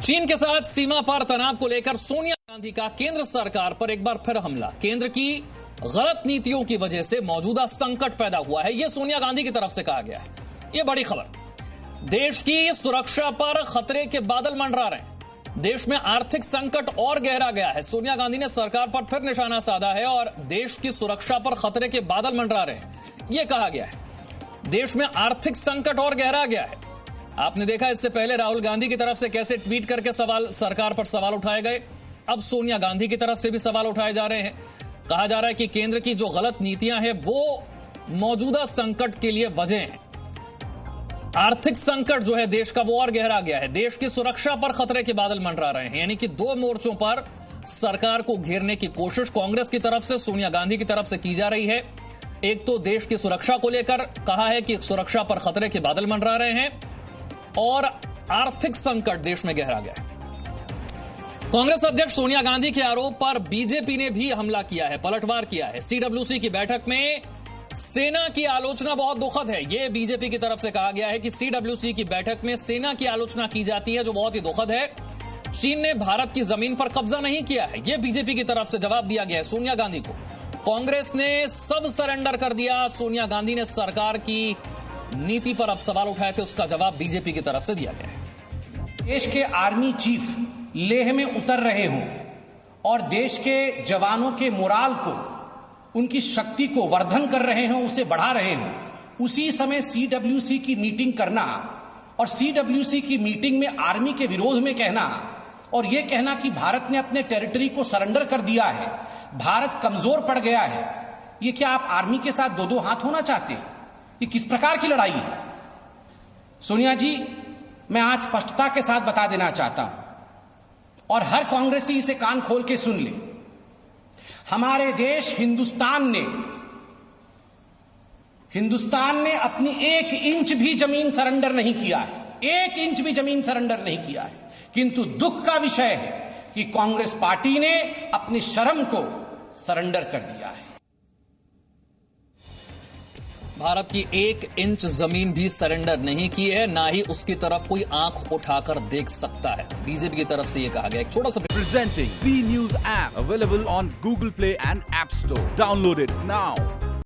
चीन के साथ सीमा पार तनाव को लेकर सोनिया गांधी का केंद्र सरकार पर एक बार फिर हमला। केंद्र की गलत नीतियों की वजह से मौजूदा संकट पैदा हुआ है, यह सोनिया गांधी की तरफ से कहा गया है। यह बड़ी खबर। देश की सुरक्षा पर खतरे के बादल मंडरा रहे हैं। देश में आर्थिक संकट और गहरा गया है। सोनिया गांधी ने सरकार पर फिर निशाना साधा है और देश की सुरक्षा पर खतरे के बादल मंडरा रहे हैं, यह कहा गया है। देश में आर्थिक संकट और गहरा गया है। आपने देखा इससे पहले राहुल गांधी की तरफ से कैसे ट्वीट करके सरकार पर सवाल उठाए गए। अब सोनिया गांधी की तरफ से भी सवाल उठाए जा रहे हैं। कहा जा रहा है कि केंद्र की जो गलत नीतियां हैं वो मौजूदा संकट के लिए वजह हैं। आर्थिक संकट जो है देश का वो और गहरा गया है। देश की सुरक्षा पर खतरे के बादल मंडरा रहे हैं। यानी कि दो मोर्चों पर सरकार को घेरने की कोशिश कांग्रेस की तरफ से, सोनिया गांधी की तरफ से की जा रही है। एक तो देश की सुरक्षा को लेकर कहा है कि सुरक्षा पर खतरे के बादल मंडरा रहे हैं और आर्थिक संकट देश में गहरा गया है। कांग्रेस अध्यक्ष सोनिया गांधी के आरोप पर बीजेपी ने भी हमला किया है, पलटवार किया है। सीडब्ल्यूसी की बैठक में सेना की आलोचना बहुत दुखद है। यह बीजेपी की तरफ से कहा गया है कि सीडब्ल्यूसी की बैठक में सेना की आलोचना की जाती है, जो बहुत ही दुखद है। चीन ने भारत की जमीन पर कब्जा नहीं किया है, यह बीजेपी की तरफ से जवाब दिया गया है सोनिया गांधी को। कांग्रेस ने सब सरेंडर कर दिया। सोनिया गांधी ने सरकार की नीति पर अब सवाल उठाए थे, उसका जवाब बीजेपी की तरफ से दिया गया है। देश के आर्मी चीफ लेह में उतर रहे हों और देश के जवानों के मोराल को, उनकी शक्ति को वर्धन कर रहे हों, उसे बढ़ा रहे हों, उसी समय सीडब्ल्यूसी की मीटिंग करना और सीडब्ल्यूसी की मीटिंग में आर्मी के विरोध में कहना और यह कहना कि भारत ने अपने टेरिटरी को सरेंडर कर दिया है, भारत कमजोर पड़ गया है, ये क्या आप आर्मी के साथ दो दो हाथ होना चाहते हैं? ये किस प्रकार की लड़ाई है? सोनिया जी, मैं आज स्पष्टता के साथ बता देना चाहता हूं और हर कांग्रेसी इसे कान खोल के सुन ले। हमारे देश हिंदुस्तान ने अपनी 1 इंच भी जमीन सरेंडर नहीं किया है, 1 इंच भी जमीन सरेंडर नहीं किया है। किंतु दुख का विषय है कि कांग्रेस पार्टी ने अपनी शर्म को सरेंडर कर दिया है। भारत की 1 इंच जमीन भी सरेंडर नहीं की है, ना ही उसकी तरफ कोई आंख उठाकर देख सकता है। बीजेपी की तरफ से यह कहा गया। एक छोटा सा Presenting B News app available on Google Play and App Store. Download it now.